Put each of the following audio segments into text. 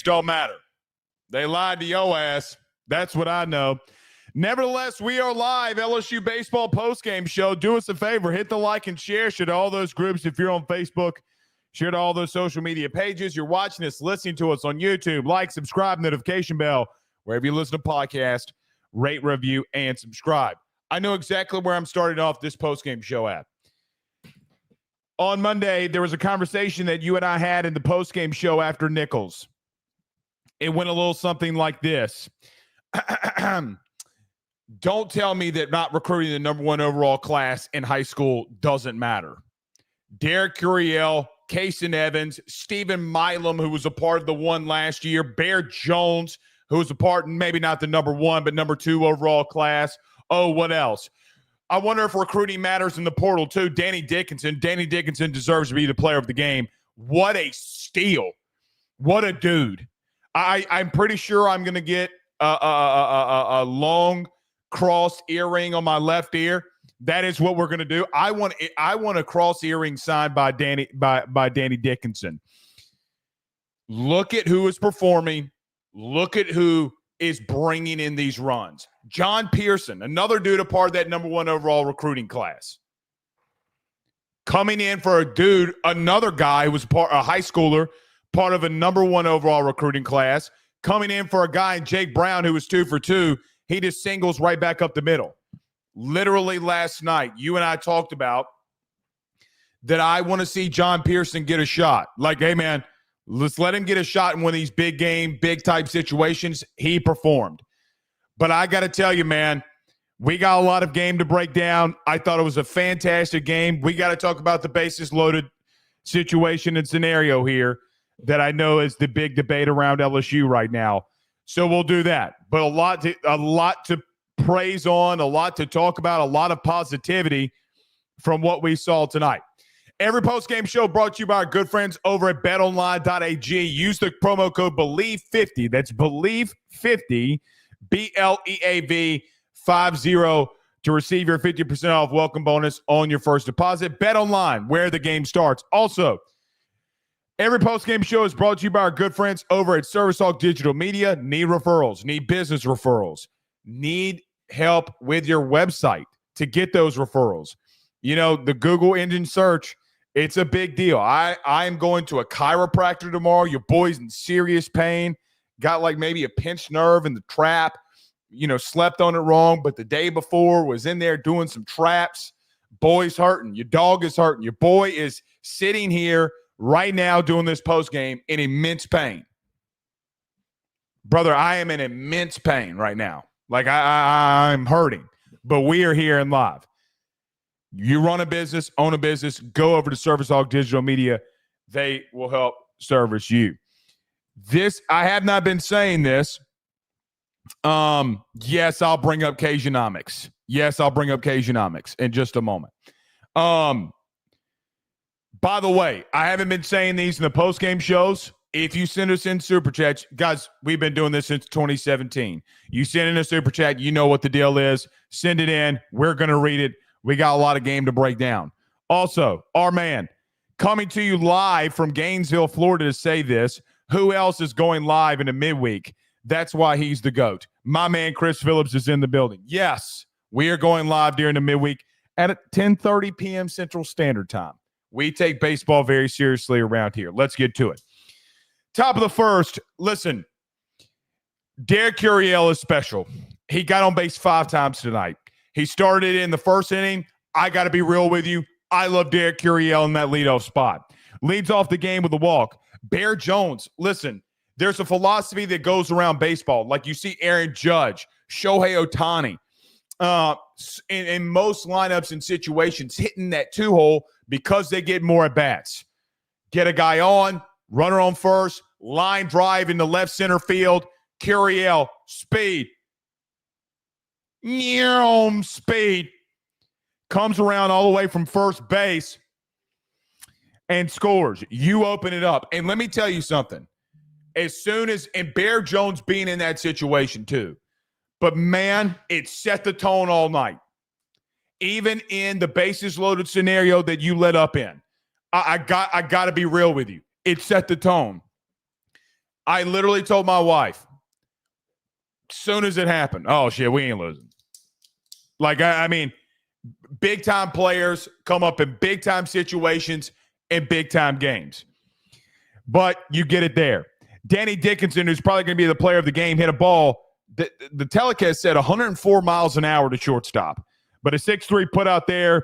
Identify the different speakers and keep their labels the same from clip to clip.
Speaker 1: don't matter. They lied to your ass. That's what I know. Nevertheless, we are live. LSU Baseball Postgame Show. Do us a favor. Hit the like and share. Share to all those groups if you're on Facebook. Share to all those social media pages. You're watching us, listening to us on YouTube. Like, subscribe, notification bell. Wherever you listen to podcast, rate, review, and subscribe. I know exactly where I'm starting off this postgame show at. On Monday, there was a conversation that you and I had in the postgame show after Nichols. It went a little something like this. Don't tell me that not recruiting the number one overall class in high school doesn't matter. Derek Curiel, Kason Evans, Stephen Milam, who was a part of the one last year, Bear Jones, who was a part, maybe not the number one, but number two overall class. Oh, what else? I wonder if recruiting matters in the portal, too. Danny Dickinson. Danny Dickinson deserves to be the player of the game. What a steal. What a dude. I'm pretty sure I'm going to get a long cross earring on my left ear. That is what we're going to do. I want a cross earring signed by Danny Dickinson. Look at who is performing. Look at who is bringing in these runs. John Pearson, another dude, a part of that number one overall recruiting class. Coming in for another guy who was a high schooler, part of a number one overall recruiting class. Coming in for a guy, Jake Brown, who was 2 for 2. He just singles right back up the middle. Literally last night, you and I talked about that I want to see John Pearson get a shot. Like, hey, man, let's let him get a shot in one of these big game, big type situations. He performed. But I got to tell you, man, we got a lot of game to break down. I thought it was a fantastic game. We got to talk about the bases loaded situation and scenario here that I know is the big debate around LSU right now. So we'll do that. But a lot to praise on, a lot to talk about, a lot of positivity from what we saw tonight. Every postgame show brought to you by our good friends over at betonline.ag. Use the promo code BELIEVE50. That's BELIEVE50, BLEAV50 to receive your 50% off welcome bonus on your first deposit. BetOnline, where the game starts. Also, every postgame show is brought to you by our good friends over at Service Hawk Digital Media. Need referrals, need business referrals, need help with your website to get those referrals. You know, the Google engine search, it's a big deal. I am going to a chiropractor tomorrow. Your boy's in serious pain. Got like maybe a pinched nerve in the trap. You know, slept on it wrong, but the day before was in there doing some traps. Boy's hurting. Your dog is hurting. Your boy is sitting here right now doing this post game in immense pain. Brother, I am in immense pain right now. Like I'm hurting, but we are here and live. You run a business, own a business, go over to Service Hawk Digital Media. They will help service you. I have not been saying this. Yes, I'll bring up Cajunomics. Yes, I'll bring up Cajunomics in just a moment. By the way, I haven't been saying these in the postgame shows. If you send us in Super Chats, guys, we've been doing this since 2017. You send in a Super Chat, you know what the deal is. Send it in. We're going to read it. We got a lot of game to break down. Also, our man coming to you live from Gainesville, Florida to say this. Who else is going live in the midweek? That's why he's the GOAT. My man Chris Phillips is in the building. Yes, we are going live during the midweek at 10:30 p.m. Central Standard Time. We take baseball very seriously around here. Let's get to it. Top of the first, listen, Derek Curiel is special. He got on base 5 times tonight. He started in the first inning. I got to be real with you. I love Derek Curiel in that leadoff spot. Leads off the game with a walk. Bear Jones, listen, there's a philosophy that goes around baseball. Like you see Aaron Judge, Shohei Ohtani, in most lineups and situations, hitting that 2-hole because they get more at-bats. Get a guy on, runner on first, line drive into left center field. Curiel, speed. Speed. Comes around all the way from first base and scores. You open it up. And let me tell you something. And Bear Jones being in that situation too. But man, it set the tone all night. Even in the bases loaded scenario that you let up in. I got to be real with you. It set the tone. I literally told my wife, soon as it happened, oh, shit, we ain't losing. Like, I mean, big-time players come up in big-time situations in big-time games. But you get it there. Danny Dickinson, who's probably going to be the player of the game, hit a ball. The telecast said 104 miles an hour to shortstop. But a 6-3 put out there,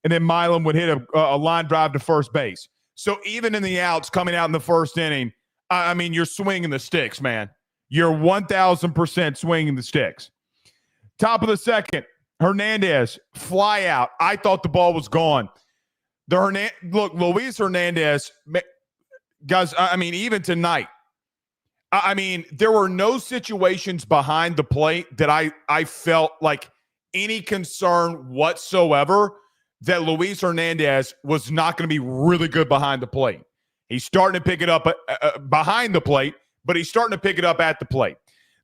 Speaker 1: and then Milam would hit a line drive to first base. So even in the outs coming out in the first inning, I mean, you're swinging the sticks, man. You're 1,000% swinging the sticks. Top of the second, Hernandez, fly out. I thought the ball was gone. Look, Luis Hernandez, guys, I mean, even tonight, I mean, there were no situations behind the plate that I felt like any concern whatsoever that Luis Hernandez was not going to be really good behind the plate. He's starting to pick it up behind the plate, but he's starting to pick it up at the plate.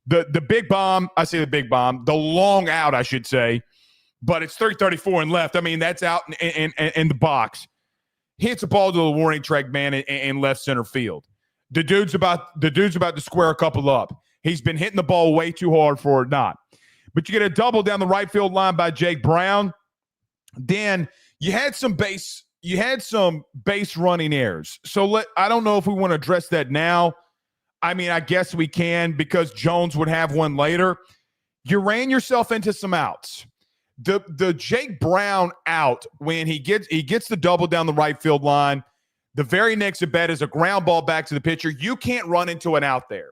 Speaker 1: The big bomb, I say the big bomb, the long out, I should say, but it's 334 and left. I mean, that's out in the box. Hits a ball to the warning track man in left center field. The dude's about to square a couple up. He's been hitting the ball way too hard for it not. But you get a double down the right field line by Jake Brown. Then you had some base running errors. So I don't know if we want to address that now. I mean, I guess we can because Jones would have one later. You ran yourself into some outs. The Jake Brown out when he gets the double down the right field line. The very next at bat is a ground ball back to the pitcher. You can't run into an out there.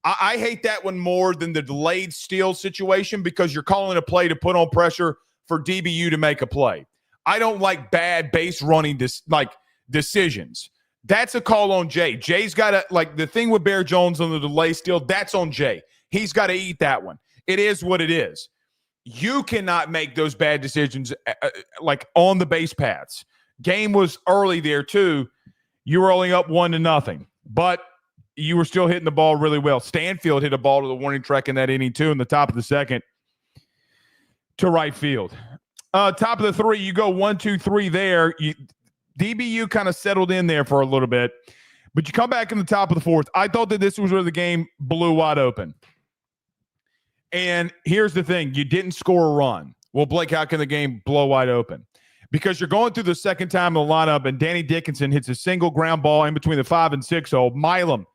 Speaker 1: I hate that one more than the delayed steal situation because you're calling a play to put on pressure for DBU to make a play. I don't like bad base running decisions. That's a call on Jay. Jay's got to, like the thing with Bear Jones on the delay steal, that's on Jay. He's got to eat that one. It is what it is. You cannot make those bad decisions like on the base paths. Game was early there too. You were only up 1-0, but you were still hitting the ball really well. Stanfield hit a ball to the warning track in that inning too in the top of the second to right field. Top of the three, you go 1, 2, 3 there. DBU kind of settled in there for a little bit, but you come back in the top of the fourth. I thought that this was where the game blew wide open. And here's the thing. You didn't score a run. Well, Blake, how can the game blow wide open? Because you're going through the second time in the lineup, and Danny Dickinson hits a single ground ball in between the 5 and 6 hole. Milam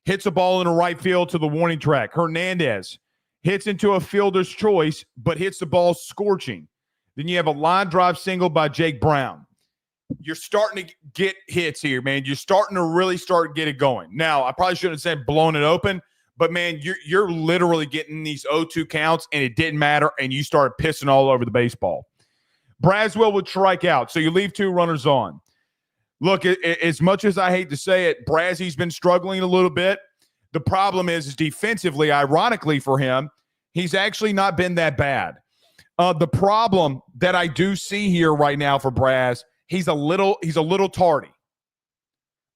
Speaker 1: hits a ball in the right field to the warning track. Hernandez hits into a fielder's choice, but hits the ball scorching. Then you have a line drive single by Jake Brown. You're starting to get hits here, man. You're starting to really get it going. Now, I probably shouldn't have said blowing it open, but, man, you're literally getting these 0-2 counts, and it didn't matter, and you started pissing all over the baseball. Braswell would strike out, so you leave 2 runners on. Look, as much as I hate to say it, Brazy's been struggling a little bit. The problem is defensively, ironically for him, he's actually not been that bad. The problem that I do see here right now for Braz, he's a little tardy,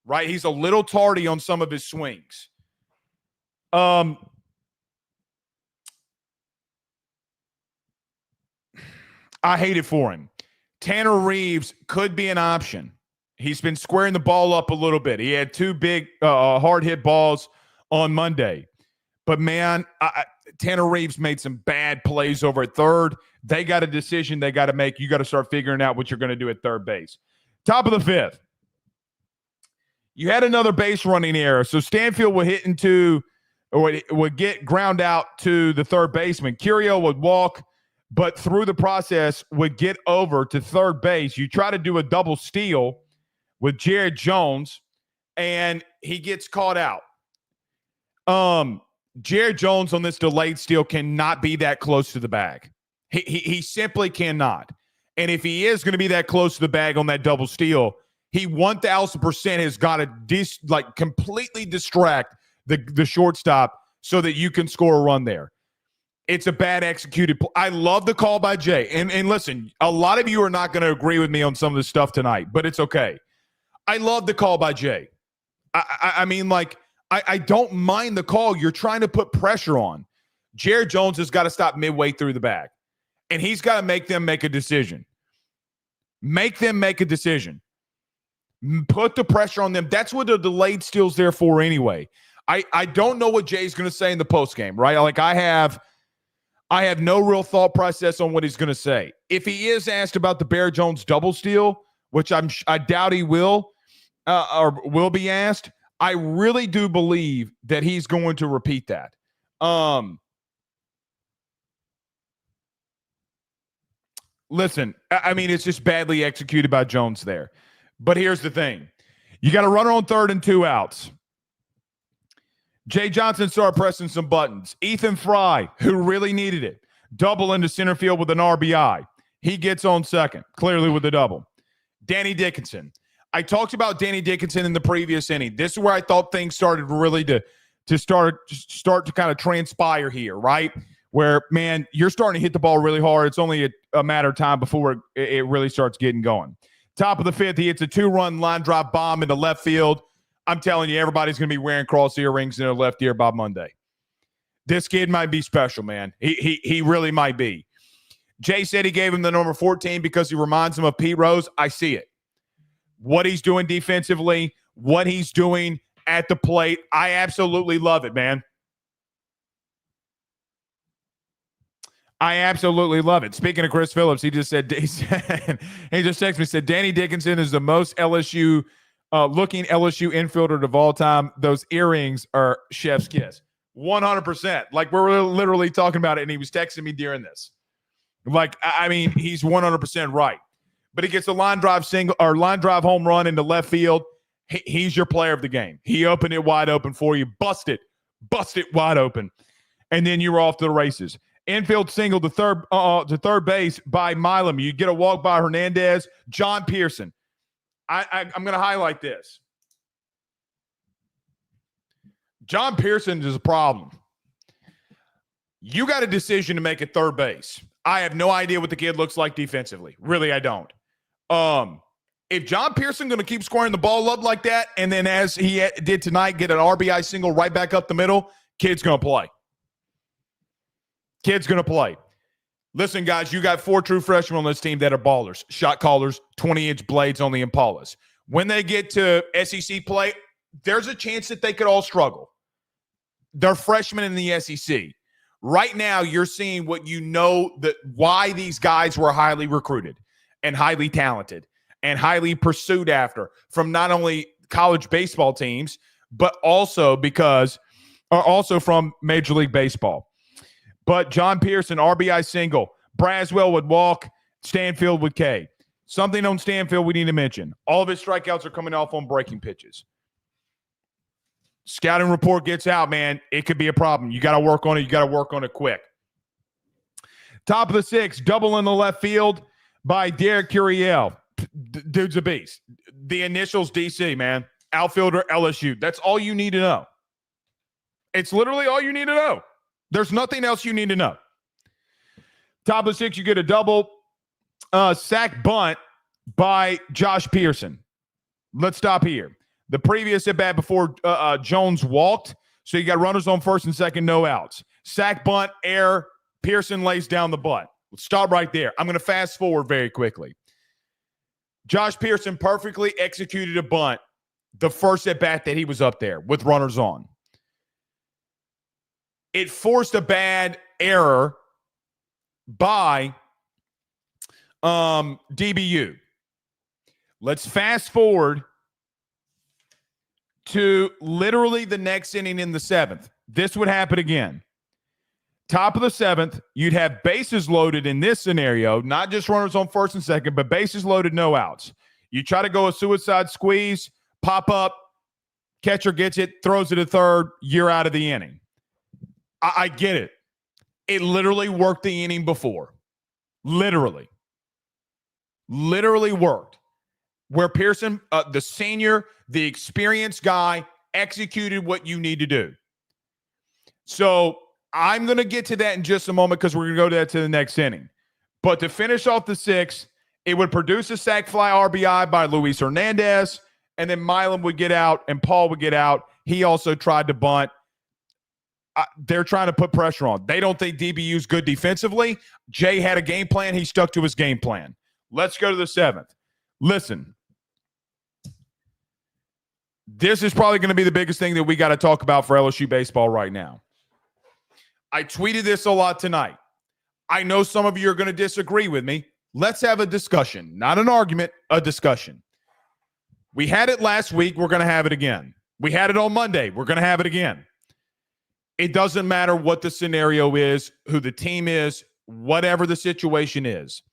Speaker 1: right? He's a little tardy on some of his swings. I hate it for him. Tanner Reeves could be an option. He's been squaring the ball up a little bit. He had 2 big hard hit balls on Monday. But, man, Tanner Reeves made some bad plays over at third. They got a decision they got to make. You got to start figuring out what you're going to do at third base. Top of the fifth. You had another base running error. So Stanfield would hit into or would get ground out to the third baseman. Curio would walk, but through the process would get over to third base. You try to do a double steal with Jared Jones, and he gets caught out. Jared Jones on this delayed steal cannot be that close to the bag. He simply cannot. And if he is going to be that close to the bag on that double steal, he 1,000% has got to completely distract the shortstop so that you can score a run there. It's a bad executed play. I love the call by Jay. And listen, a lot of you are not going to agree with me on some of this stuff tonight, but it's okay. I love the call by Jay. I mean, I don't mind the call. You're trying to put pressure on. Jared Jones has got to stop midway through the bag. And he's got to make them make a decision. Make them make a decision. Put the pressure on them. That's what the delayed steal's there for anyway. I don't know what Jay's going to say in the postgame, right? Like I have no real thought process on what he's going to say. If he is asked about the Bear Jones double steal, which I doubt he will, or will be asked, I really do believe that he's going to repeat that. Listen, I mean, it's just badly executed by Jones there. But here's the thing. You got a runner on 3rd and 2 outs. Jay Johnson started pressing some buttons. Ethan Fry, who really needed it, double into center field with an RBI. He gets on 2nd, clearly with a double. Danny Dickinson. I talked about Danny Dickinson in the previous inning. This is where I thought things started really to start to kind of transpire here, right? Where, man, you're starting to hit the ball really hard. It's only a matter of time before it really starts getting going. Top of the 5th, he hits a 2-run line drive bomb into left field. I'm telling you, everybody's going to be wearing cross earrings in their left ear by Monday. This kid might be special, man. He really might be. Jay said he gave him the number 14 because he reminds him of Pete Rose. I see it. What he's doing defensively, what he's doing at the plate, I absolutely love it, man. I absolutely love it. Speaking of Chris Phillips, he just texted me, said Danny Dickinson is the most LSU looking LSU infielder of all time. Those earrings are chef's kiss. 100%. Like we're literally talking about it, and he was texting me during this. Like, I mean, he's 100% right. But he gets a line drive single or line drive home run into left field. He's your player of the game. He opened it wide open for you. Bust it wide open. And then you were off to the races. Infield single to third base by Milam. You get a walk by Hernandez. John Pearson. I'm going to highlight this. John Pearson is a problem. You got a decision to make at third base. I have no idea what the kid looks like defensively. Really, I don't. If John Pearson going to keep squaring the ball up like that, and then as he did tonight, get an RBI single right back up the middle, kid's going to play. Kid's going to play. Listen, guys, you got 4 true freshmen on this team that are ballers, shot callers, 20-inch blades on the Impalas. When they get to SEC play, there's a chance that they could all struggle. They're freshmen in the SEC. Right now, you're seeing what you know that why these guys were highly recruited and highly talented and highly pursued after from not only college baseball teams, but also from Major League Baseball. But John Pearson, RBI single. Braswell would walk. Stanfield would K. Something on Stanfield we need to mention. All of his strikeouts are coming off on breaking pitches. Scouting report gets out, man. It could be a problem. You got to work on it. You got to work on it quick. Top of the 6th, double in the left field by Derek Curiel. Dude's a beast. The initials DC, man. Outfielder LSU. That's all you need to know. It's literally all you need to know. There's nothing else you need to know. Top of the 6th, you get a double sack bunt by Josh Pearson. Let's stop here. The previous at bat before Jones walked, so you got runners on 1st and 2nd, no outs. Sack bunt, error, Pearson lays down the bunt. Let's stop right there. I'm going to fast forward very quickly. Josh Pearson perfectly executed a bunt the first at bat that he was up there with runners on. It forced a bad error by DBU. Let's fast forward to literally the next inning in the 7th. This would happen again. Top of the 7th, you'd have bases loaded in this scenario, not just runners on 1st and 2nd, but bases loaded, no outs. You try to go a suicide squeeze, pop up, catcher gets it, throws it to third, you're out of the inning. I get it. It literally worked the inning before. Literally worked. Where Pearson, the senior, the experienced guy, executed what you need to do. So I'm going to get to that in just a moment because we're going to go to the next inning. But to finish off the 6th, it would produce a sac fly RBI by Luis Hernandez, and then Milam would get out and Paul would get out. He also tried to bunt. They're trying to put pressure on. They don't think DBU's good defensively. Jay had a game plan. He stuck to his game plan. Let's go to the 7th. Listen. This is probably going to be the biggest thing that we got to talk about for LSU baseball right now. I tweeted this a lot tonight. I know some of you are going to disagree with me. Let's have a discussion, not an argument, a discussion. We had it last week. We're going to have it again. We had it on Monday. We're going to have it again. It doesn't matter what the scenario is, who the team is, whatever the situation is.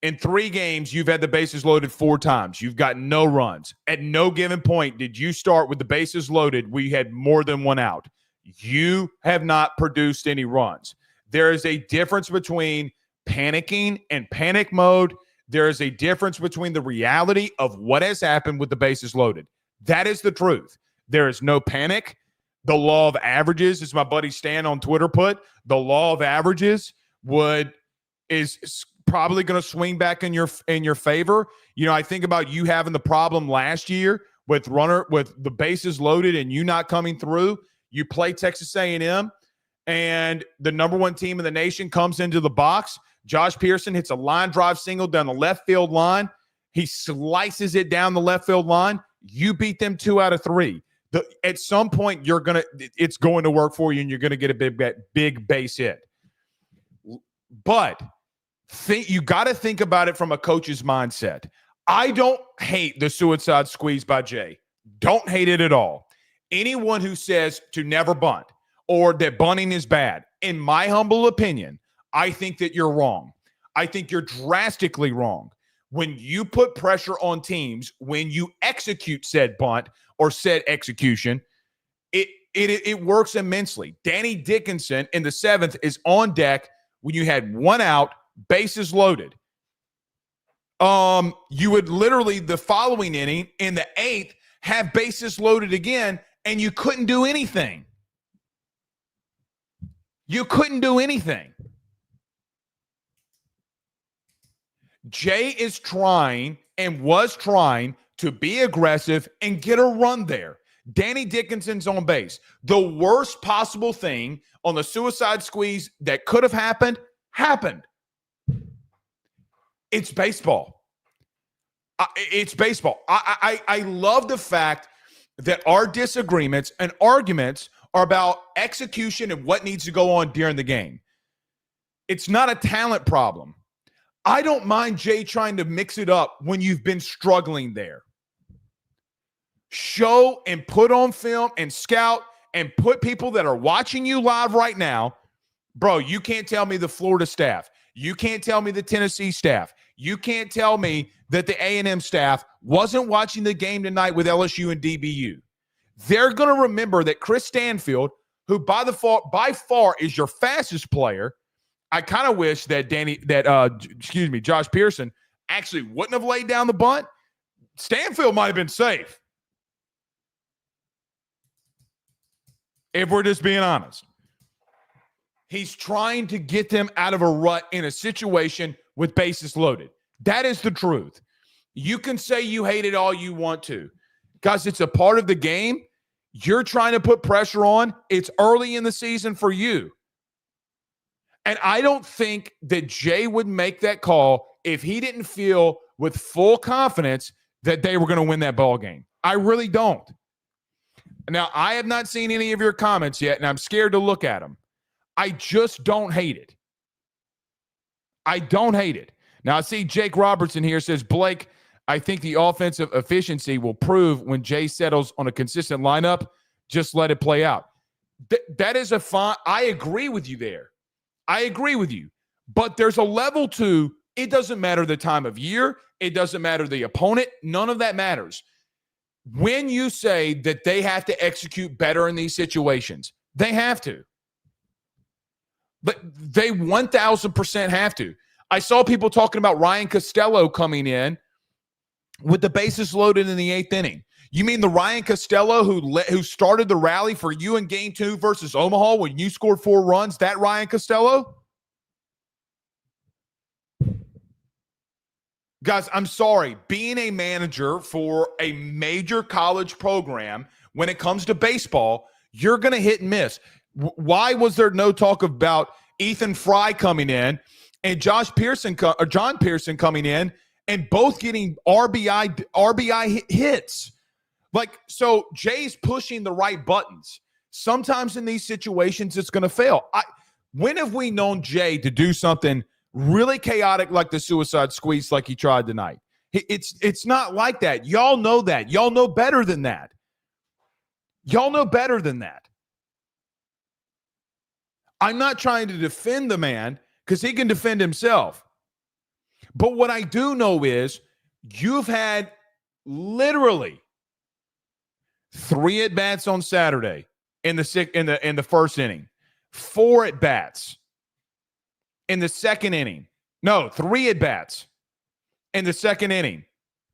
Speaker 1: In 3 games, you've had the bases loaded 4 times. You've got no runs. At no given point did you start with the bases loaded where you had more than 1 out. You have not produced any runs. There is a difference between panicking and panic mode. There is a difference between the reality of what has happened with the bases loaded. That is the truth. There is no panic. The law of averages, as my buddy Stan on Twitter put, the law of averages is probably going to swing back in your favor. You know, I think about you having the problem last year with the bases loaded and you not coming through. You play Texas A&M, and the number 1 team in the nation comes into the box. Josh Pearson hits a line drive single down the left field line. He slices it down the left field line. You beat them 2 out of 3. At some point, it's going to work for you, and you're going to get a big base hit. But you got to think about it from a coach's mindset. I don't hate the suicide squeeze by Jay. Don't hate it at all. Anyone who says to never bunt or that bunting is bad, in my humble opinion, I think that you're wrong. I think you're drastically wrong. When you put pressure on teams, when you execute said bunt or said execution, it works immensely. Danny Dickinson in the 7th is on deck when you had 1 out, bases loaded. You would literally the following inning in the 8th have bases loaded again, and you couldn't do anything. You couldn't do anything. Jay is trying and was trying to be aggressive and get a run there. Danny Dickinson's on base. The worst possible thing on the suicide squeeze that could have happened. It's baseball. It's baseball. I love the fact that our disagreements and arguments are about execution and what needs to go on during the game. It's not a talent problem. I don't mind Jay trying to mix it up when you've been struggling there. Show and put on film and scout and put people that are watching you live right now. Bro, you can't tell me the Florida staff. You can't tell me the Tennessee staff. You can't tell me that the A&M staff wasn't watching the game tonight with LSU and DBU. They're going to remember that Chris Stanfield, who by far is your fastest player, I kind of wish that Josh Pearson actually wouldn't have laid down the bunt. Stanfield might have been safe. If we're just being honest. He's trying to get them out of a rut in a situation with bases loaded. That is the truth. You can say you hate it all you want to. Guys, it's a part of the game. You're trying to put pressure on. It's early in the season for you. And I don't think that Jay would make that call if he didn't feel with full confidence that they were going to win that ball game. I really don't. Now, I have not seen any of your comments yet, and I'm scared to look at them. I just don't hate it. I don't hate it. Now, I see Jake Robertson here says, Blake, I think the offensive efficiency will prove when Jay settles on a consistent lineup. Just let it play out. That is a fine. I agree with you there. I agree with you. But there's a level to it doesn't matter the time of year. It doesn't matter the opponent. None of that matters. When you say that they have to execute better in these situations, they have to. But they 1,000% have to. I saw people talking about Ryan Costello coming in with the bases loaded in the 8th inning. You mean the Ryan Costello who started the rally for you in Game 2 versus Omaha when you scored 4 runs? That Ryan Costello? Guys, I'm sorry. Being a manager for a major college program, when it comes to baseball, you're going to hit and miss. Why was there no talk about Ethan Fry coming in and John Pearson coming in and both getting RBI hits? Like, so Jay's pushing the right buttons. Sometimes in these situations, it's going to fail. When have we known Jay to do something really chaotic like the suicide squeeze like he tried tonight? It's not like that. Y'all know that. Y'all know better than that. Y'all know better than that. I'm not trying to defend the man because he can defend himself. But what I do know is you've had literally 3 at-bats on Saturday in the first inning, 4 at-bats in the second inning. No, 3 at-bats in the second inning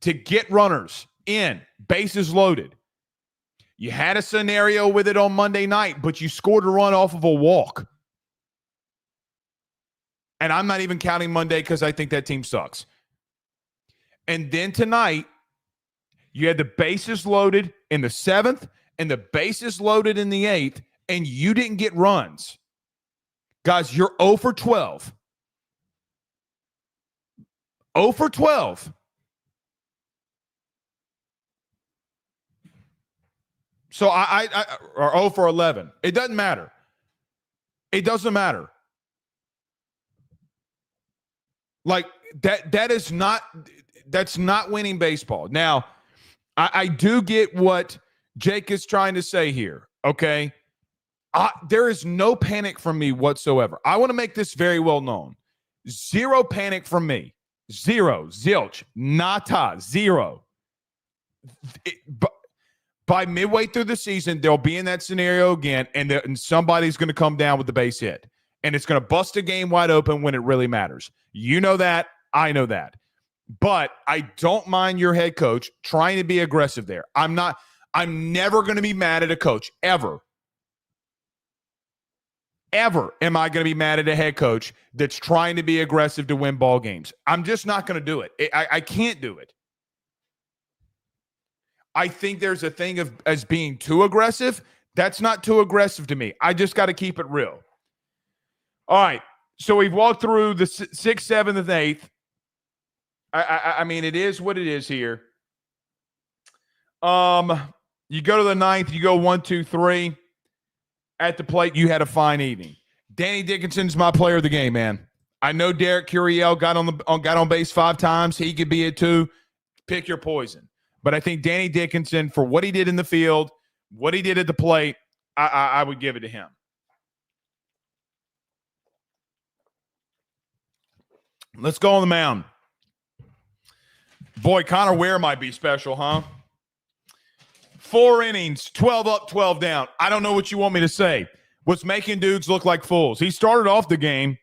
Speaker 1: to get runners in, bases loaded. You had a scenario with it on Monday night, but you scored a run off of a walk. And I'm not even counting Monday because I think that team sucks. And then tonight, you had the bases loaded in the 7th and the bases loaded in the 8th, and you didn't get runs. Guys, you're 0 for 12. 0 for 12. So or 0 for 11. It doesn't matter. It doesn't matter. Like that's not winning baseball. Now, I do get what Jake is trying to say here, okay? There is no panic from me whatsoever. I want to make this very well known. 0 panic from me. 0. Zilch. Nata. 0. By midway through the season, they'll be in that scenario again, and somebody's going to come down with the base hit. And it's going to bust a game wide open when it really matters. You know that. I know that. But I don't mind your head coach trying to be aggressive there. I'm never going to be mad at a coach, ever. Ever am I going to be mad at a head coach that's trying to be aggressive to win ball games. I'm just not going to do it. I can't do it. I think there's a thing of as being too aggressive. That's not too aggressive to me. I just got to keep it real. All right. So we've walked through the 6th, 7th, and 8th. I mean, it is what it is here. You go to the 9th, you go 1, 2, 3. At the plate, you had a fine evening. Danny Dickinson's my player of the game, man. I know Derek Curiel got on base 5 times. He could be it too. Pick your poison. But I think Danny Dickinson, for what he did in the field, what he did at the plate, I would give it to him. Let's go on the mound. Boy, Connor Ware might be special, huh? 4 innings, 12 up, 12 down. I don't know what you want me to say. What's making dudes look like fools? He started off the game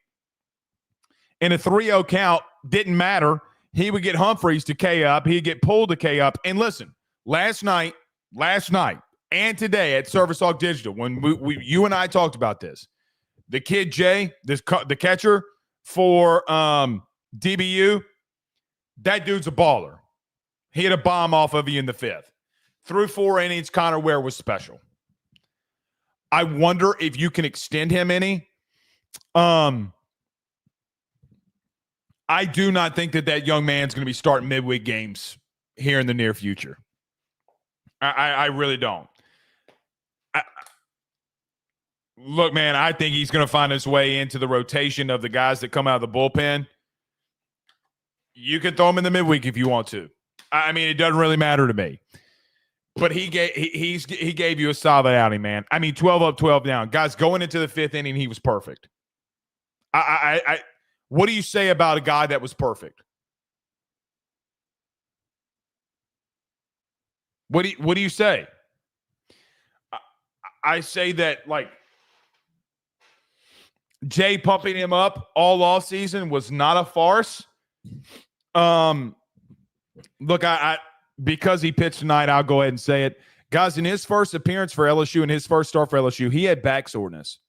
Speaker 1: in a 3-0 count. Didn't matter. He would get Humphreys to K up. He'd get pulled to K up. And listen, last night, and today at Service Hawk Digital, when you and I talked about this, the kid Jay, the catcher for DBU, that dude's a baller. He hit a bomb off of you in the 5th. Through 4 innings, Connor Ware was special. I wonder if you can extend him any. I do not think that young man's going to be starting midweek games here in the near future. I really don't. Look, man, I think he's going to find his way into the rotation of the guys that come out of the bullpen. You can throw him in the midweek if you want to. I mean, it doesn't really matter to me. But he gave you a solid outing, man. I mean, 12 up, 12 down. Guys, going into the 5th inning, he was perfect. What do you say about a guy that was perfect? What do you say? I say that, like, Jay pumping him up all off season was not a farce. Look, because he pitched tonight, I'll go ahead and say it. Guys, in his first appearance for LSU and his first start for LSU, he had back soreness.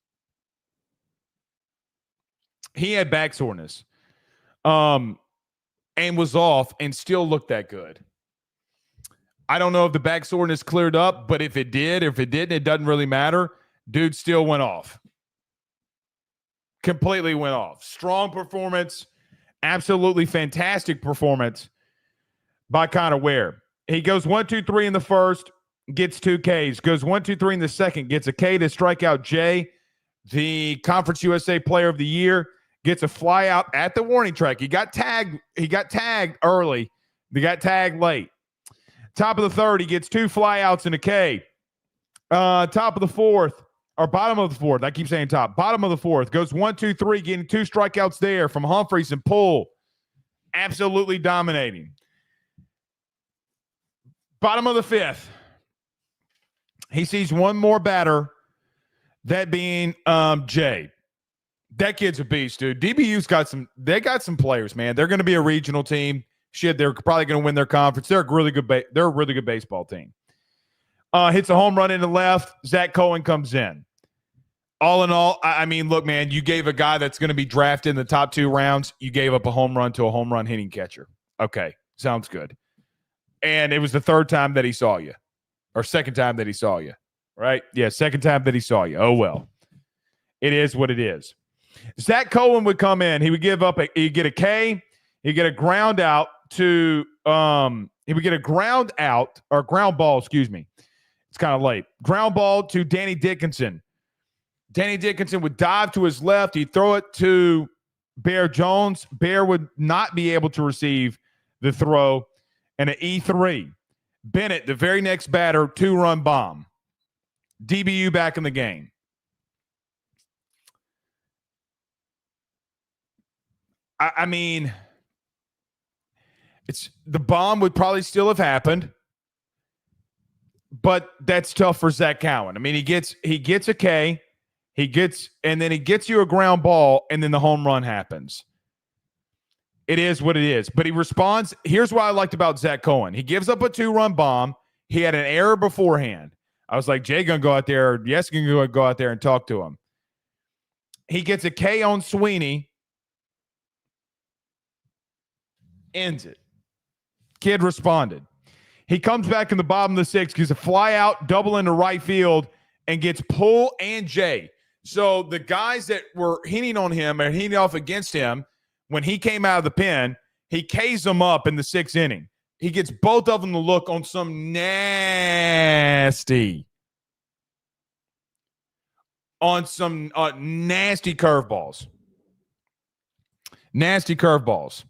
Speaker 1: And was off and still looked that good. I don't know if the back soreness cleared up, but if it did, or if it didn't, it doesn't really matter. Dude still went off. Completely went off. Strong performance. Absolutely fantastic performance by Connor Ware. He goes 1, 2, 3 in the first. gets 2 Ks, goes 1, 2, 3 in the second, gets a K to strike out Jay, the Conference USA Player of the Year, gets a fly out at the warning track. He got tagged early. He got tagged late. Top of the third, he gets 2 flyouts and a K. Top of the fourth, or bottom of the fourth. I keep saying top. Bottom of the fourth, goes 1, 2, 3, getting 2 strikeouts there from Humphreys and Poole. Absolutely dominating. Bottom of the fifth, he sees one more batter, that being Jay. That kid's a beast, dude. DBU's got some players, man. They're going to be a regional team. Shit, they're probably going to win their conference. They're a really good baseball team. Hits a home run in the left. Zach Cohen comes in. All in all, I mean, look, man, you gave a guy that's going to be drafted in the top 2 rounds, you gave up a home run to a home run hitting catcher. Okay, sounds good. And it was the third time that he saw you, or second time that he saw you, right? Yeah, second time that he saw you. Oh, well. It is what it is. Zach Cohen would come in. He would give up he'd get a K. He'd get a ground out to he would get a ground ball, excuse me. It's kind of late. Ground ball to Danny Dickinson. Danny Dickinson would dive to his left. He'd throw it to Bear Jones. Bear would not be able to receive the throw. And an E3. Bennett, the very next batter, 2-run bomb. DBU back in the game. I mean, the bomb would probably still have happened, but that's tough for Zach Cowan. I mean, he gets a K, and then he gets you a ground ball, and then the home run happens. It is what it is. But he responds. Here's what I liked about Zach Cohen. He gives up a 2-run bomb. He had an error beforehand. I was like, Jay gonna go out there. Yes, gonna go out there and talk to him. He gets a K on Sweeney. Ends it. Kid responded. He comes back in the bottom of the 6th, gives a fly out, double into right field, and gets Poole and Jay. So the guys that were hitting on him and hitting off against him, when he came out of the pen, he Ks them up in the 6th inning. He gets both of them to look on some nasty curveballs. Nasty curveballs.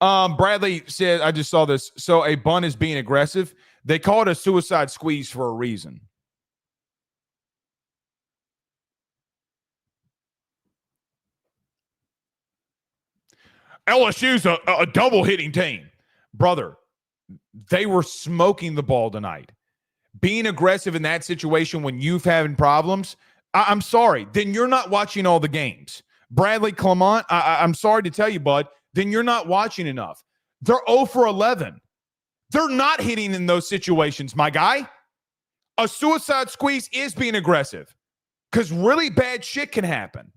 Speaker 1: Bradley said, I just saw this. So a bunt is being aggressive. They call it a suicide squeeze for a reason. LSU's a double hitting team. Brother, they were smoking the ball tonight. Being aggressive in that situation when you've having problems, I'm sorry. Then you're not watching all the games. Bradley Clement, I'm sorry to tell you, bud, then you're not watching enough. They're 0 for 11. They're not hitting in those situations, my guy. A suicide squeeze is being aggressive because really bad shit can happen.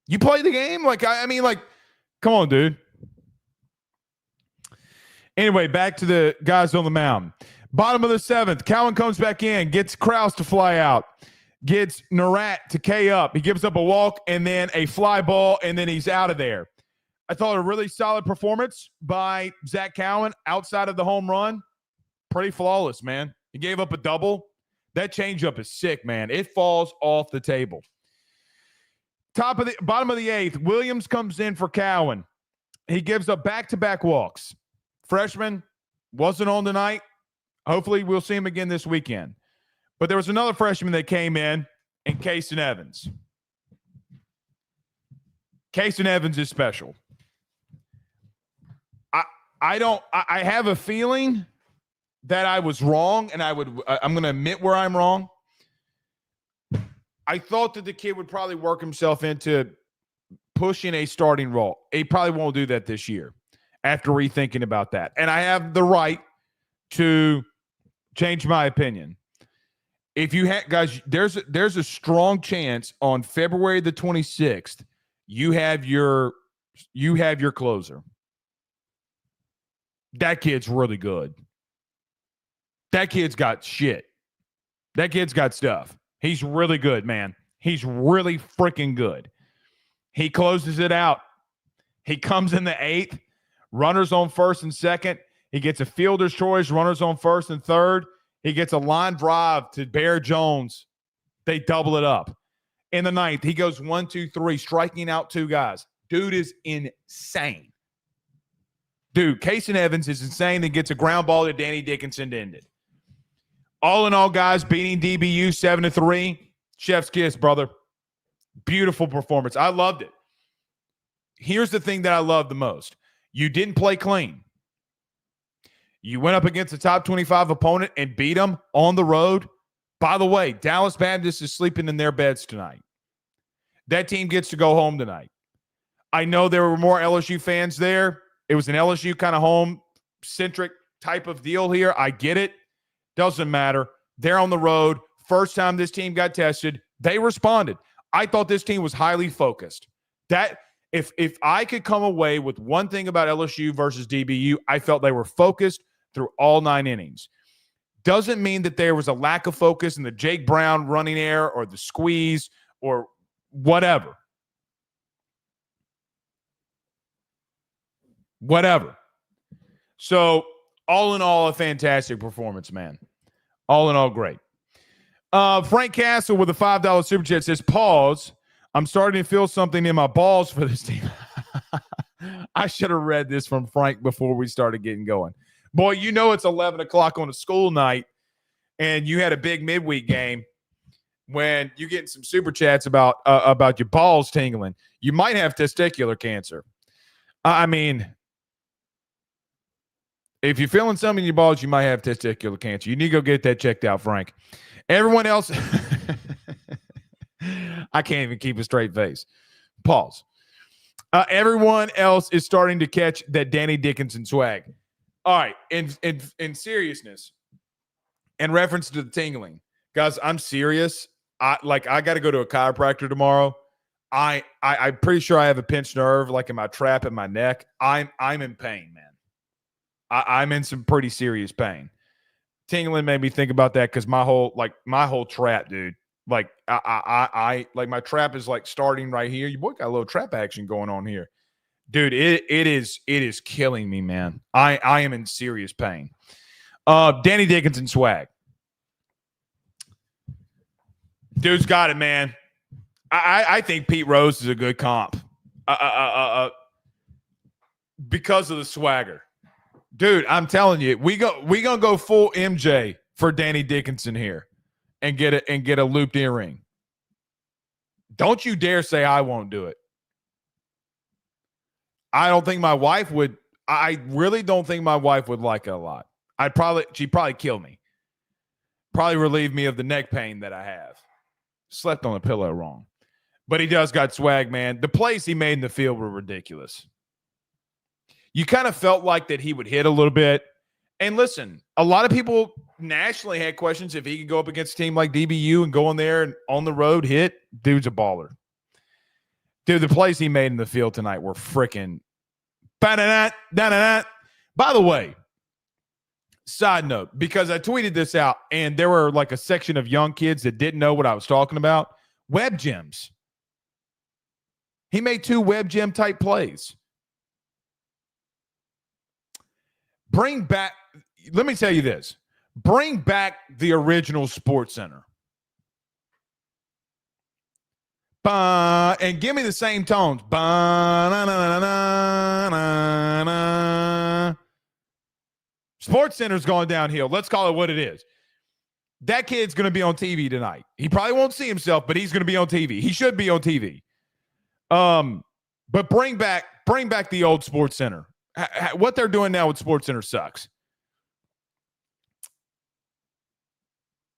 Speaker 1: You play the game? I mean, come on, dude. Anyway, back to the guys on the mound. Bottom of the 7th, Cowan comes back in, gets Krause to fly out, gets Narat to K up. He gives up a walk and then a fly ball, and then he's out of there. I thought a really solid performance by Zach Cowan outside of the home run. Pretty flawless, man. He gave up a double. That changeup is sick, man. It falls off the table. Bottom of the 8th, Williams comes in for Cowan. He gives up back-to-back walks. Freshman wasn't on tonight. Hopefully we'll see him again this weekend. But there was another freshman that came in Kason Evans. Kason Evans is special. I have a feeling that I was wrong, and I'm going to admit where I'm wrong. I thought that the kid would probably work himself into pushing a starting role. He probably won't do that this year after rethinking about that. And I have the right to change my opinion. If you guys, there's a strong chance on February the 26th, you have your closer. That kid's really good. That kid's got shit. That kid's got stuff. He's really good, man. He's really freaking good. He closes it out. He comes in the 8th, runners on first and second. He gets a fielder's choice, runners on first and third. He gets a line drive to Bear Jones. They double it up. In the ninth, he goes 1, 2, 3, striking out 2 guys. Dude is insane. Dude, Casey Evans is insane and gets a ground ball to Danny Dickinson to end it. All in all, guys, beating DBU 7-3. Chef's kiss, brother. Beautiful performance. I loved it. Here's the thing that I love the most. You didn't play clean. You went up against a top 25 opponent and beat them on the road. By the way, Dallas Baptist is sleeping in their beds tonight. That team gets to go home tonight. I know there were more LSU fans there. It was an LSU kind of home-centric type of deal here. I get it. Doesn't matter. They're on the road. First time this team got tested, they responded. I thought this team was highly focused. That if I could come away with one thing about LSU versus DBU, I felt they were focused through all 9 innings. Doesn't mean that there was a lack of focus in the Jake Brown running air or the squeeze or whatever. Whatever. So, all in all, a fantastic performance, man. All in all, great. Frank Castle with a $5 super chat says, pause. I'm starting to feel something in my balls for this team. I should have read this from Frank before we started getting going. Boy, you know it's 11 o'clock on a school night, and you had a big midweek game when you get some super chats about your balls tingling. You might have testicular cancer. I mean, if you're feeling something in your balls, you might have testicular cancer. You need to go get that checked out, Frank. Everyone else, I can't even keep a straight face. Pause. Everyone else is starting to catch that Danny Dickinson swag. All right, in seriousness, in reference to the tingling, guys, I'm serious. I got to go to a chiropractor tomorrow. I'm pretty sure I have a pinched nerve, like in my trap in my neck. I'm in pain, man. I'm in some pretty serious pain. Tingling made me think about that because my whole trap, dude. Like I like my trap is like starting right here. Your boy got a little trap action going on here. Dude, it is killing me, man. I am in serious pain. Danny Dickinson swag. Dude's got it, man. I think Pete Rose is a good comp. Because of the swagger. Dude, I'm telling you, we gonna go full MJ for Danny Dickinson here and get a looped earring. Don't you dare say I won't do it. I don't think my wife would. I really don't think my wife would like it a lot. She'd probably kill me. Probably relieve me of the neck pain that I have. Slept on a pillow wrong. But he does got swag, man. The plays he made in the field were ridiculous. You kind of felt like that he would hit a little bit. And listen, a lot of people nationally had questions if he could go up against a team like DBU and go in there and on the road hit. Dude's a baller. Dude, the plays he made in the field tonight were freaking. By the way, side note, because I tweeted this out and there were like a section of young kids that didn't know what I was talking about. Web gems. He made 2 web gem type plays. Let me tell you this. Bring back the original Sports Center. And give me the same tones. Sports Center's going downhill. Let's call it what it is. That kid's going to be on TV tonight. He probably won't see himself, but he's going to be on TV. He should be on TV. But bring back the old Sports Center. What they're doing now with Sports Center sucks.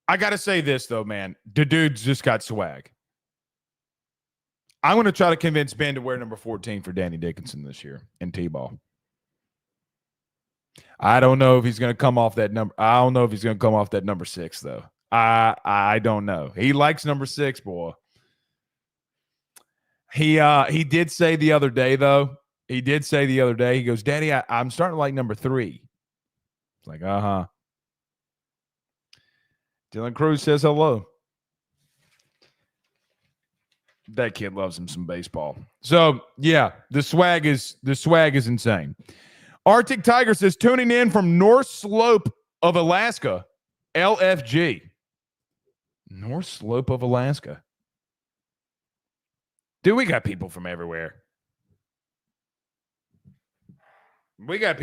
Speaker 1: I got to say this, though, man. The dude's just got swag. I'm going to try to convince Ben to wear number 14 for Danny Dickinson this year in T-ball. I don't know if he's going to come off that number. I don't know if he's going to come off that number 6, though. I don't know. He likes number 6, boy. He did say the other day, though. He goes, Daddy, I'm starting to like number 3. It's like, uh-huh. Dylan Cruz says hello. That kid loves him some baseball. So, yeah, the swag is insane. Arctic Tiger says, tuning in from North Slope of Alaska, LFG. North Slope of Alaska. Dude, we got people from everywhere. Brennan,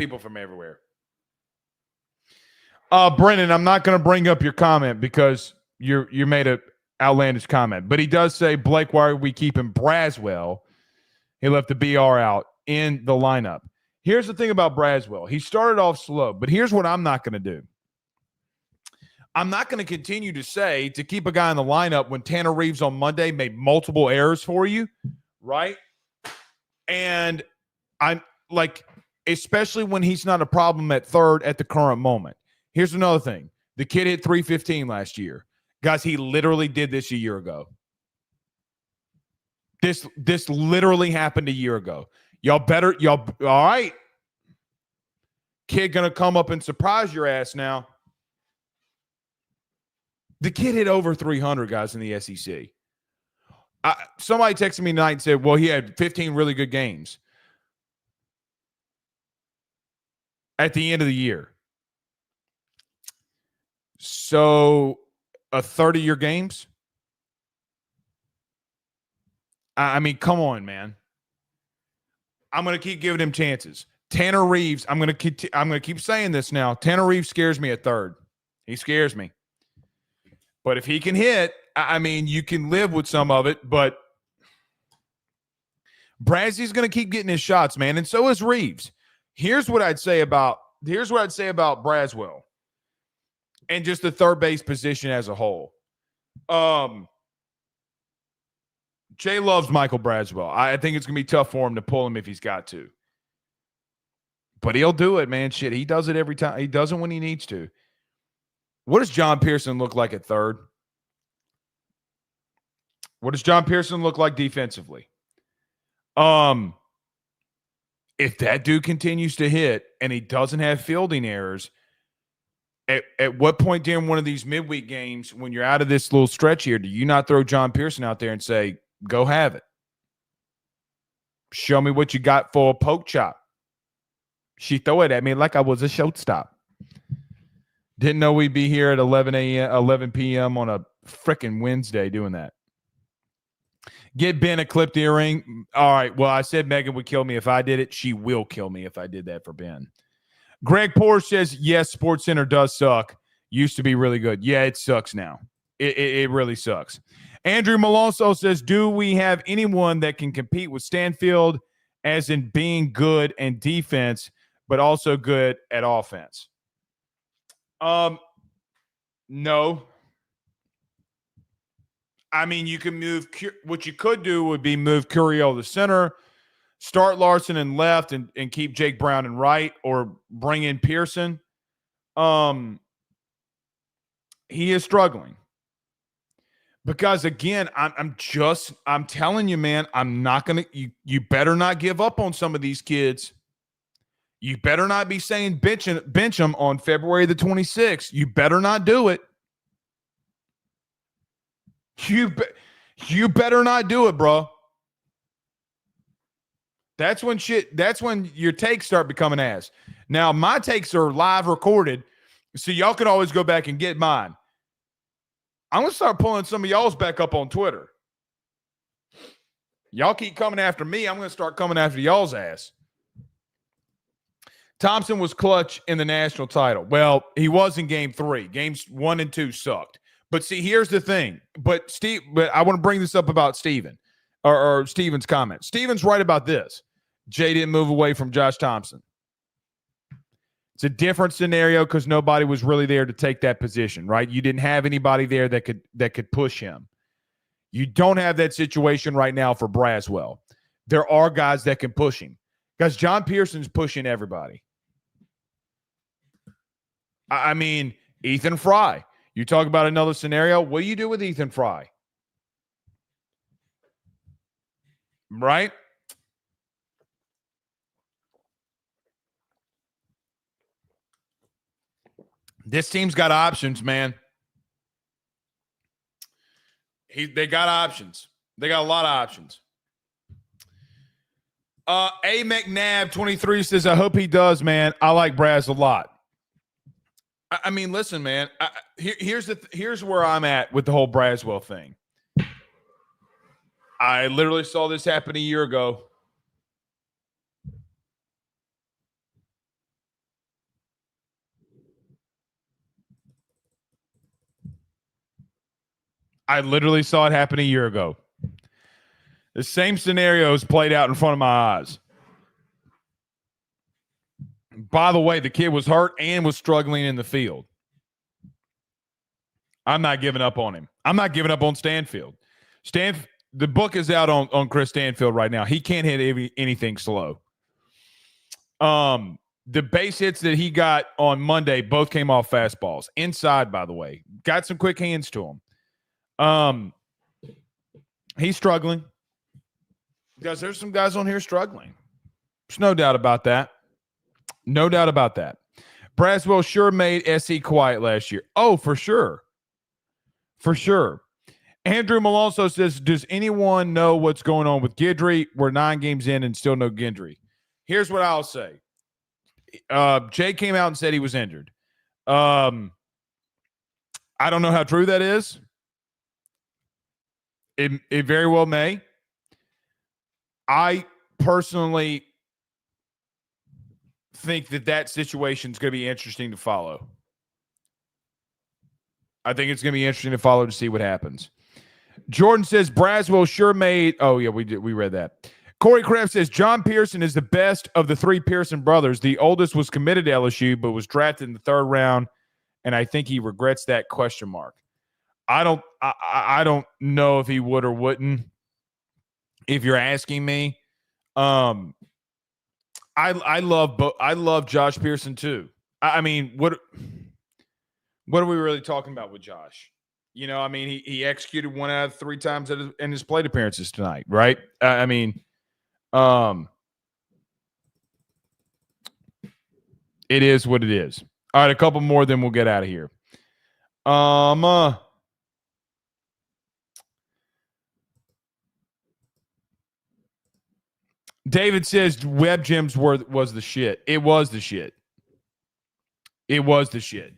Speaker 1: I'm not going to bring up your comment because you made an outlandish comment. But he does say, Blake, why are we keeping Braswell? He left the BR out in the lineup. Here's the thing about Braswell. He started off slow, but here's what I'm not going to do. I'm not going to continue to say to keep a guy in the lineup when Tanner Reeves on Monday made multiple errors for you, right? And I'm like, especially when he's not a problem at third at the current moment. Here's another thing. The kid hit 315 last year. Guys, he literally did this a year ago. This literally happened a year ago. All right. Kid gonna come up and surprise your ass now. The kid hit over 300, guys, in the SEC. Somebody texted me tonight and said, well, he had 15 really good games at the end of the year. So, a 30-year games? I mean, come on, man. I'm going to keep giving him chances. Tanner Reeves, I'm going to keep saying this now. Tanner Reeves scares me at third. He scares me. But if he can hit, I mean, you can live with some of it, but Brassey's going to keep getting his shots, man, and so is Reeves. Here's what I'd say about Braswell and just the third base position as a whole. Jay loves Michael Braswell. I think it's going to be tough for him to pull him if he's got to. But he'll do it, man. Shit, he does it every time. He does it when he needs to. What does John Pearson look like at third? What does John Pearson look like defensively? If that dude continues to hit and he doesn't have fielding errors, at what point during one of these midweek games, when you're out of this little stretch here, do you not throw John Pearson out there and say, go have it? Show me what you got for a poke chop. She throw it at me like I was a shortstop. Didn't know we'd be here at 11 p.m. on a frickin' Wednesday doing that. Get Ben a clipped earring. All right. Well, I said Megan would kill me if I did it. She will kill me if I did that for Ben. Greg Porsche says, yes, SportsCenter does suck. Used to be really good. Yeah, it sucks now. It really sucks. Andrew Malonzo says, do we have anyone that can compete with Stanfield as in being good and defense, but also good at offense? No. I mean, you can move. What you could do would be move Curiel to center, start Larson in left, and keep Jake Brown in right, or bring in Pearson. He is struggling because, again, I'm telling you, man, I'm not gonna. You better not give up on some of these kids. You better not be saying bench them on February the 26th. You better not do it. You better not do it, bro. That's when your takes start becoming ass. Now, my takes are live recorded, so y'all can always go back and get mine. I'm going to start pulling some of y'all's back up on Twitter. Y'all keep coming after me. I'm going to start coming after y'all's ass. Thompson was clutch in the national title. Well, he was in game 3. Games 1 and 2 sucked. But see, here's the thing. But I want to bring this up about Steven or Steven's comment. Steven's right about this. Jay didn't move away from Josh Thompson. It's a different scenario because nobody was really there to take that position, right? You didn't have anybody there that could push him. You don't have that situation right now for Braswell. There are guys that can push him. Because John Pearson's pushing everybody. I mean, Ethan Fry. You talk about another scenario. What do you do with Ethan Fry? Right? This team's got options, man. They got options. They got a lot of options. A McNabb 23 says, I hope he does, man. I like Braz a lot. I mean, listen, man. Here's where I'm at with the whole Braswell thing. I literally saw this happen a year ago. I literally saw it happen a year ago. The same scenarios played out in front of my eyes. By the way, the kid was hurt and was struggling in the field. I'm not giving up on him. I'm not giving up on Stanfield. The book is out on Chris Stanfield right now. He can't hit anything slow. The base hits that he got on Monday both came off fastballs. Inside, by the way. Got some quick hands to him. He's struggling. Because there's some guys on here struggling. There's no doubt about that. No doubt about that. Braswell sure made SC quiet last year. Oh, for sure. For sure. Andrew Malonzo says, does anyone know what's going on with Guidry? We're 9 games in and still no Guidry. Here's what I'll say. Jay came out and said he was injured. I don't know how true that is. It very well may. I personally think that situation is going to be interesting to follow. I think it's going to be interesting to follow to see what happens. Jordan says Braswell sure made. Oh yeah, we read that. Corey Kraft says John Pearson is the best of the 3 Pearson brothers. The oldest was committed to LSU, but was drafted in the 3rd round, and I think he regrets that ? I don't know if he would or wouldn't. If you're asking me, I love Josh Pearson too. I mean, what are we really talking about with Josh? You know, I mean, he executed 1 out of 3 times in his plate appearances tonight, right? It is what it is. All right, a couple more, then we'll get out of here. David says Web Gems was the shit. It was the shit. It was the shit.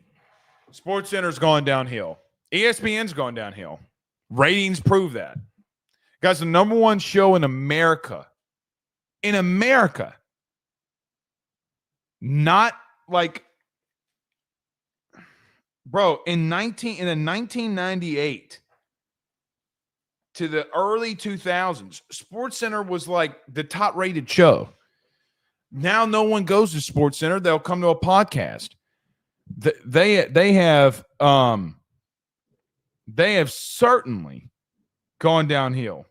Speaker 1: Sports Center's gone downhill. ESPN's gone downhill. Ratings prove that. Guys, the number 1 show in America. In America. Not like, bro, in the 1998 to the early 2000s, Sports Center was like the top rated show. Now no one goes to Sports Center. They'll come to a podcast. They have certainly gone downhill.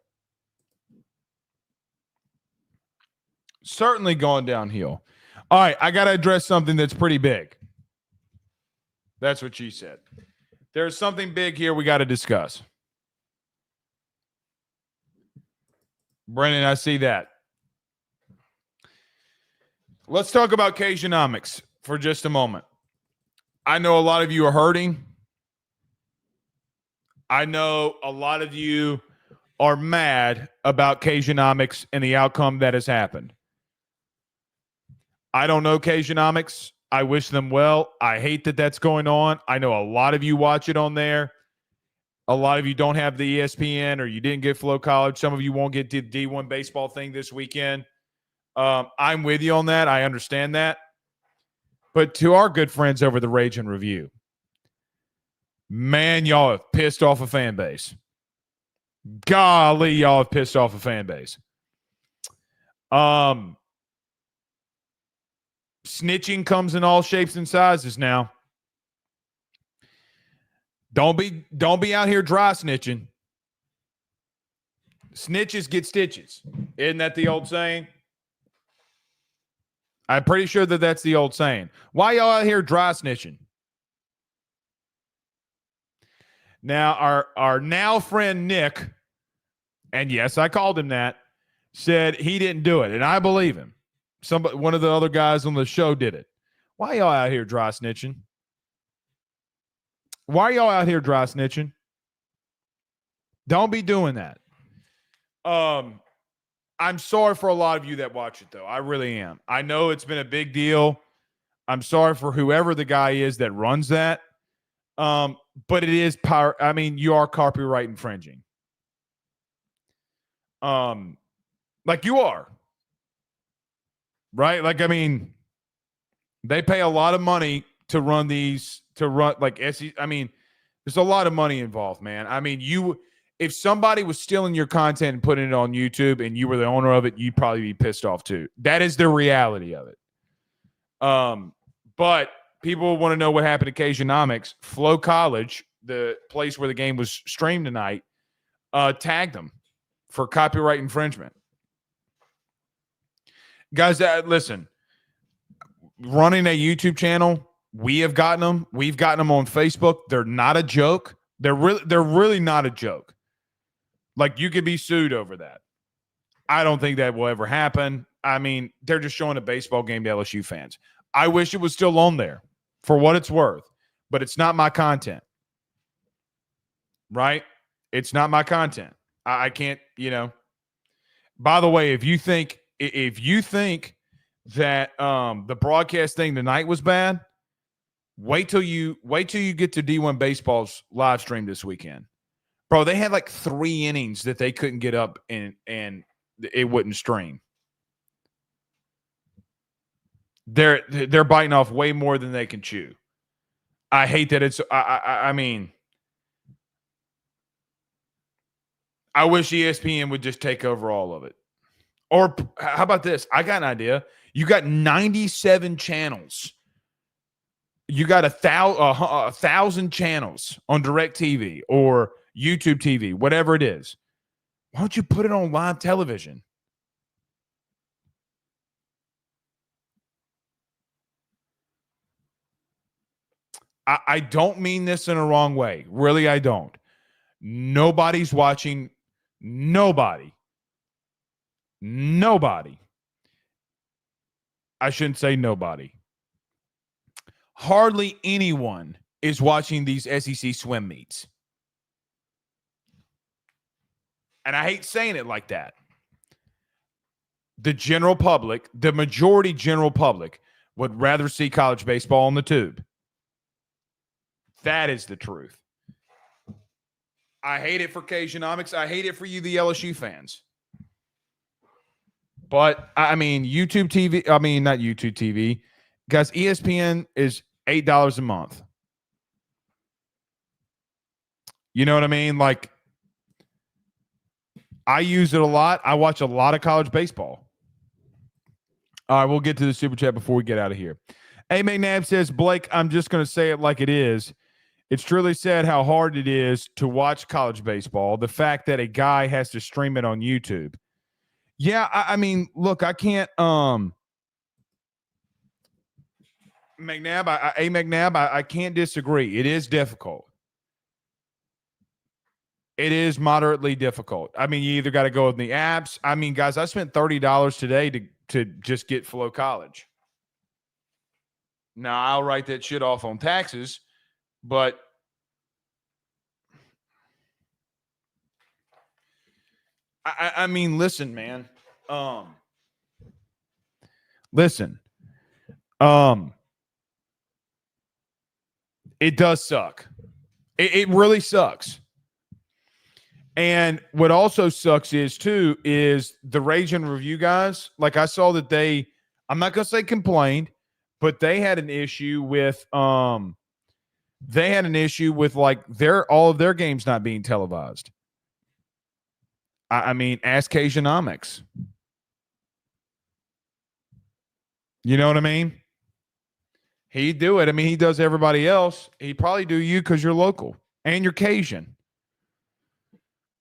Speaker 1: Certainly gone downhill. All right, I got to address something that's pretty big. That's what she said. There's something big here we got to discuss. Brennan, I see that. Let's talk about Cageonomics for just a moment. I know a lot of you are hurting. I know a lot of you are mad about Cageonomics and the outcome that has happened. I don't know Cageonomics. I wish them well. I hate that that's going on. I know a lot of you watch it on there. A lot of you don't have the ESPN or you didn't get Flow College. Some of you won't get the D1 baseball thing this weekend. I'm with you on that. I understand that. But to our good friends over the Rage and Review, man, y'all have pissed off a fan base. Golly, y'all have pissed off a fan base. Snitching comes in all shapes and sizes now. Don't be out here dry snitching. Snitches get stitches. Isn't that the old saying? I'm pretty sure that's the old saying. Why y'all out here dry snitching? Now, our now friend Nick, and yes, I called him that, said he didn't do it, and I believe him. One of the other guys on the show did it. Why y'all out here dry snitching? Why are y'all out here dry snitching? Don't be doing that. I'm sorry for a lot of you that watch it, though. I really am. I know it's been a big deal. I'm sorry for whoever the guy is that runs that. But it is power. I mean, you are copyright infringing. Like you are. Right? Like, I mean, they pay a lot of money to run these, to run like SEC. I mean, there's a lot of money involved, man. I mean, if somebody was stealing your content and putting it on YouTube and you were the owner of it, you'd probably be pissed off too. That is the reality of it. But people want to know what happened to Cageonomics. Flow College, the place where the game was streamed tonight, tagged them for copyright infringement. Guys, listen, running a YouTube channel, we have gotten them. We've gotten them on Facebook. They're not a joke. They're really not a joke. Like, you could be sued over that. I don't think that will ever happen. I mean, they're just showing a baseball game to LSU fans. I wish it was still on there for what it's worth, but it's not my content. Right? It's not my content. I can't, By the way, if you think that the broadcast thing tonight was bad, wait till you get to D1 Baseball's live stream this weekend. Bro, they had like 3 innings that they couldn't get up and it wouldn't stream. They're biting off way more than they can chew. I hate that it's I mean, I wish ESPN would just take over all of it. Or how about this? I got an idea. You got 97 channels. You got 1,000 channels on DirecTV or YouTube TV, whatever it is. Why don't you put it on live television? I don't mean this in a wrong way. Really, I don't. Nobody's watching. Nobody. I shouldn't say nobody. Hardly anyone is watching these SEC swim meets. And I hate saying it like that. The general public, the majority general public, would rather see college baseball on the tube. That is the truth. I hate it for Cageonomics. I hate it for you, the LSU fans. But, I mean, YouTube TV, I mean, not YouTube TV. Guys, ESPN is $8 a month. You know what I mean? Like, I use it a lot. I watch a lot of college baseball. All right, we'll get to the super chat before we get out of here. A. McNabb says, Blake, I'm just going to say it like it is. It's truly sad how hard it is to watch college baseball. The fact that a guy has to stream it on YouTube. Yeah, I mean, look, I can't McNabb, I can't disagree. It is difficult. It is moderately difficult. I mean, you either got to go with the apps. I mean, guys, I spent $30 today to just get Flow College. Now, I'll write that shit off on taxes, but I mean, listen, man. Listen. It does suck. It really sucks. And what also sucks is the Rage and Review guys. Like, I saw that I'm not going to say complained, but they had an issue with like all of their games not being televised. I mean, ask Cageonomics. You know what I mean? He'd do it. I mean, he does everybody else. He'd probably do you because you're local and you're Cajun.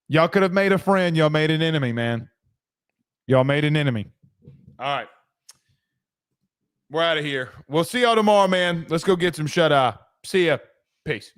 Speaker 1: Y'all could have made a friend. Y'all made an enemy, man. Y'all made an enemy. All right. We're out of here. We'll see y'all tomorrow, man. Let's go get some shut-eye. See ya. Peace.